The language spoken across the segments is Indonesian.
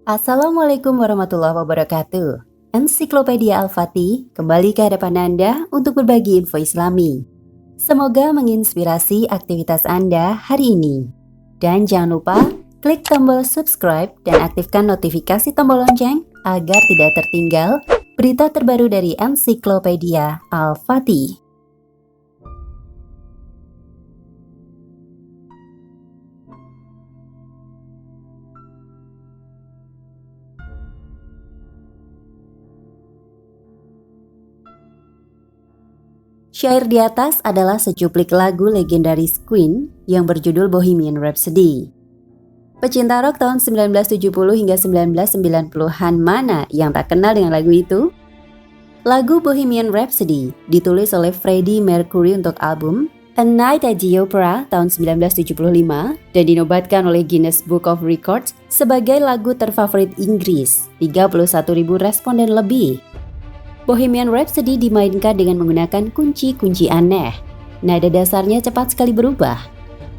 Assalamualaikum warahmatullahi wabarakatuh. Ensiklopedia Al-Fatih kembali ke hadapan Anda untuk berbagi info Islami. Semoga menginspirasi aktivitas Anda hari ini. Dan jangan lupa klik tombol subscribe dan aktifkan notifikasi tombol lonceng agar tidak tertinggal berita terbaru dari Ensiklopedia Al-Fatih. Syair di atas adalah secuplik lagu legendaris Queen yang berjudul Bohemian Rhapsody. Pecinta rock tahun 1970 hingga 1990-an mana yang tak kenal dengan lagu itu? Lagu Bohemian Rhapsody ditulis oleh Freddie Mercury untuk album A Night at the Opera tahun 1975 dan dinobatkan oleh Guinness Book of Records sebagai lagu terfavorit Inggris, 31.000 responden lebih. Bohemian Rhapsody dimainkan dengan menggunakan kunci-kunci aneh. Nada dasarnya cepat sekali berubah.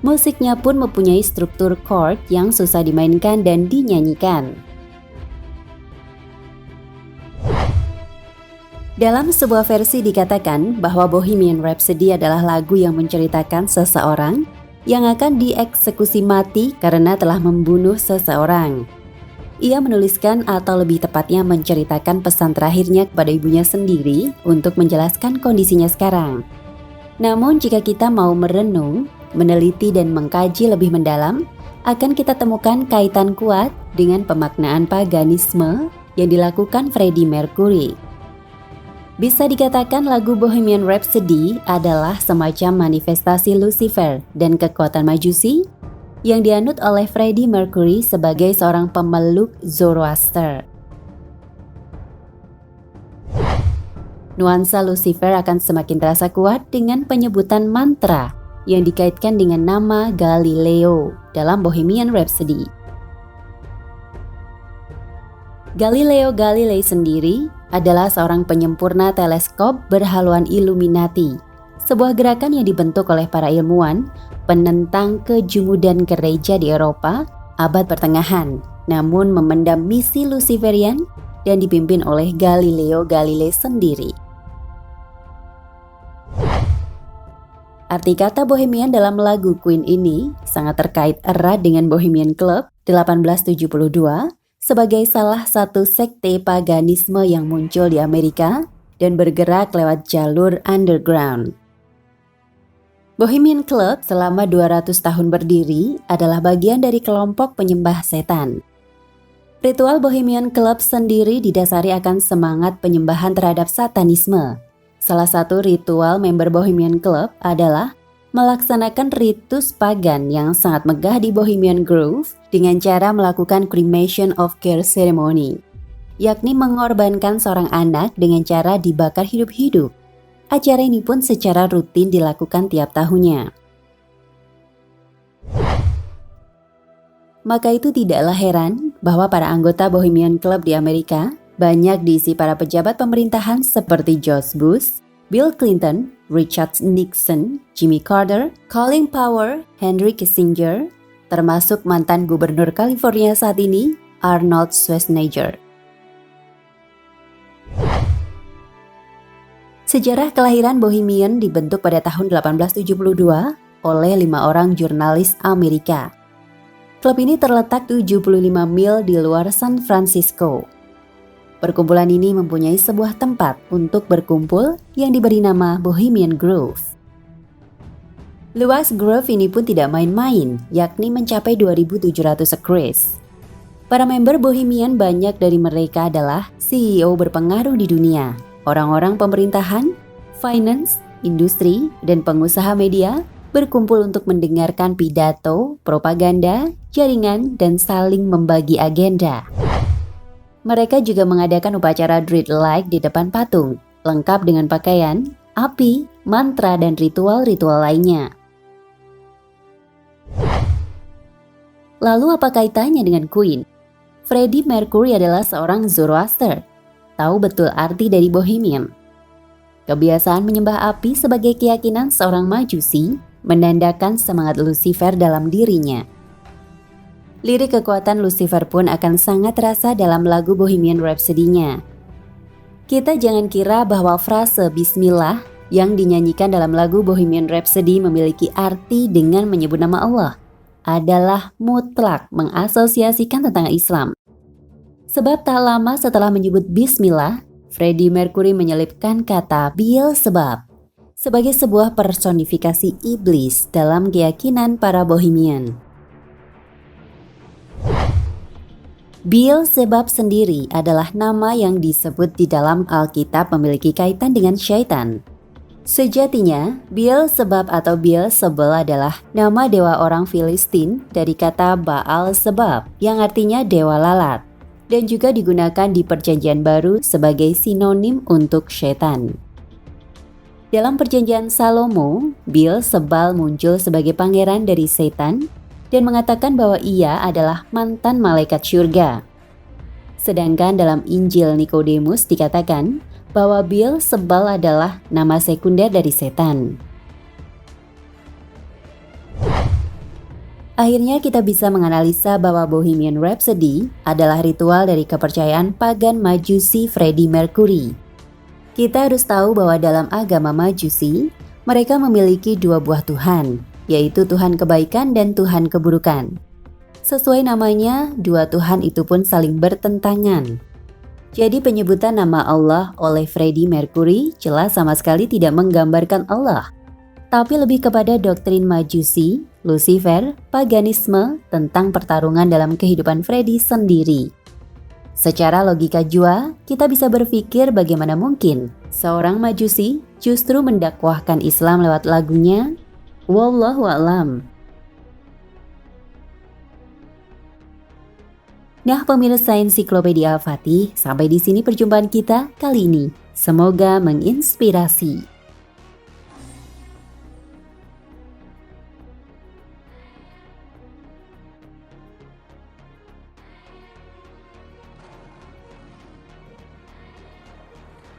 Musiknya pun mempunyai struktur chord yang susah dimainkan dan dinyanyikan. Dalam sebuah versi dikatakan bahwa Bohemian Rhapsody adalah lagu yang menceritakan seseorang yang akan dieksekusi mati karena telah membunuh seseorang. Ia menuliskan atau lebih tepatnya menceritakan pesan terakhirnya kepada ibunya sendiri untuk menjelaskan kondisinya sekarang. Namun jika kita mau merenung, meneliti dan mengkaji lebih mendalam, akan kita temukan kaitan kuat dengan pemaknaan paganisme yang dilakukan Freddie Mercury. Bisa dikatakan lagu Bohemian Rhapsody adalah semacam manifestasi Lucifer dan kekuatan Majusi yang dianut oleh Freddie Mercury sebagai seorang pemeluk Zoroaster. Nuansa Lucifer akan semakin terasa kuat dengan penyebutan mantra yang dikaitkan dengan nama Galileo dalam Bohemian Rhapsody. Galileo Galilei sendiri adalah seorang penyempurna teleskop berhaluan Illuminati, sebuah gerakan yang dibentuk oleh para ilmuwan penentang kejumudan gereja di Eropa abad pertengahan, namun memendam misi Luciferian dan dipimpin oleh Galileo Galilei sendiri. Arti kata Bohemian dalam lagu Queen ini sangat terkait erat dengan Bohemian Club 1872 sebagai salah satu sekte paganisme yang muncul di Amerika dan bergerak lewat jalur underground. Bohemian Club selama 200 tahun berdiri adalah bagian dari kelompok penyembah setan. Ritual Bohemian Club sendiri didasari akan semangat penyembahan terhadap satanisme. Salah satu ritual member Bohemian Club adalah melaksanakan ritus pagan yang sangat megah di Bohemian Grove dengan cara melakukan cremation of care ceremony, yakni mengorbankan seorang anak dengan cara dibakar hidup-hidup. Acara ini pun secara rutin dilakukan tiap tahunnya. Maka itu tidaklah heran bahwa para anggota Bohemian Club di Amerika banyak diisi para pejabat pemerintahan seperti George Bush, Bill Clinton, Richard Nixon, Jimmy Carter, Colin Powell, Henry Kissinger, termasuk mantan gubernur California saat ini, Arnold Schwarzenegger. Sejarah kelahiran Bohemian dibentuk pada tahun 1872 oleh 5 orang jurnalis Amerika. Klub ini terletak 75 mil di luar San Francisco. Perkumpulan ini mempunyai sebuah tempat untuk berkumpul yang diberi nama Bohemian Grove. Luas Grove ini pun tidak main-main, yakni mencapai 2.700 acres. Para member Bohemian banyak dari mereka adalah CEO berpengaruh di dunia, orang-orang pemerintahan, finance, industri, dan pengusaha media berkumpul untuk mendengarkan pidato, propaganda, jaringan, dan saling membagi agenda. Mereka juga mengadakan upacara Dread Light di depan patung, lengkap dengan pakaian, api, mantra, dan ritual-ritual lainnya. Lalu apa kaitannya dengan Queen? Freddie Mercury adalah seorang Zoroaster. Tahu betul arti dari Bohemian. Kebiasaan menyembah api sebagai keyakinan seorang Majusi menandakan semangat Lucifer dalam dirinya. Lirik kekuatan Lucifer pun akan sangat terasa dalam lagu Bohemian Rhapsody-nya. Kita jangan kira bahwa frase Bismillah yang dinyanyikan dalam lagu Bohemian Rhapsody memiliki arti dengan menyebut nama Allah adalah mutlak mengasosiasikan tentang Islam. Sebab tak lama setelah menyebut Bismillah, Freddie Mercury menyelipkan kata Beelzebub sebagai sebuah personifikasi iblis dalam keyakinan para Bohemian. Beelzebub sendiri adalah nama yang disebut di dalam Alkitab memiliki kaitan dengan syaitan. Sejatinya, Beelzebub atau Beelzebul adalah nama dewa orang Filistin dari kata Baal Sebab yang artinya dewa lalat dan juga digunakan di Perjanjian Baru sebagai sinonim untuk setan. Dalam Perjanjian Salomo, Beelzebul muncul sebagai pangeran dari setan dan mengatakan bahwa ia adalah mantan malaikat syurga. Sedangkan dalam Injil Nikodemus dikatakan bahwa Beelzebul adalah nama sekunder dari setan. Akhirnya kita bisa menganalisa bahwa Bohemian Rhapsody adalah ritual dari kepercayaan pagan Majusi Freddie Mercury. Kita harus tahu bahwa dalam agama Majusi, mereka memiliki dua buah Tuhan, yaitu Tuhan kebaikan dan Tuhan keburukan. Sesuai namanya, dua Tuhan itu pun saling bertentangan. Jadi penyebutan nama Allah oleh Freddie Mercury jelas sama sekali tidak menggambarkan Allah, tapi lebih kepada doktrin Majusi, Lucifer, paganisme tentang pertarungan dalam kehidupan Freddie sendiri. Secara logika jua, kita bisa berpikir bagaimana mungkin seorang Majusi justru mendakwahkan Islam lewat lagunya. Wallahu a'lam. Nah, pemirsa Ensiklopedia Al-Fatih, sampai di sini perjumpaan kita kali ini. Semoga menginspirasi.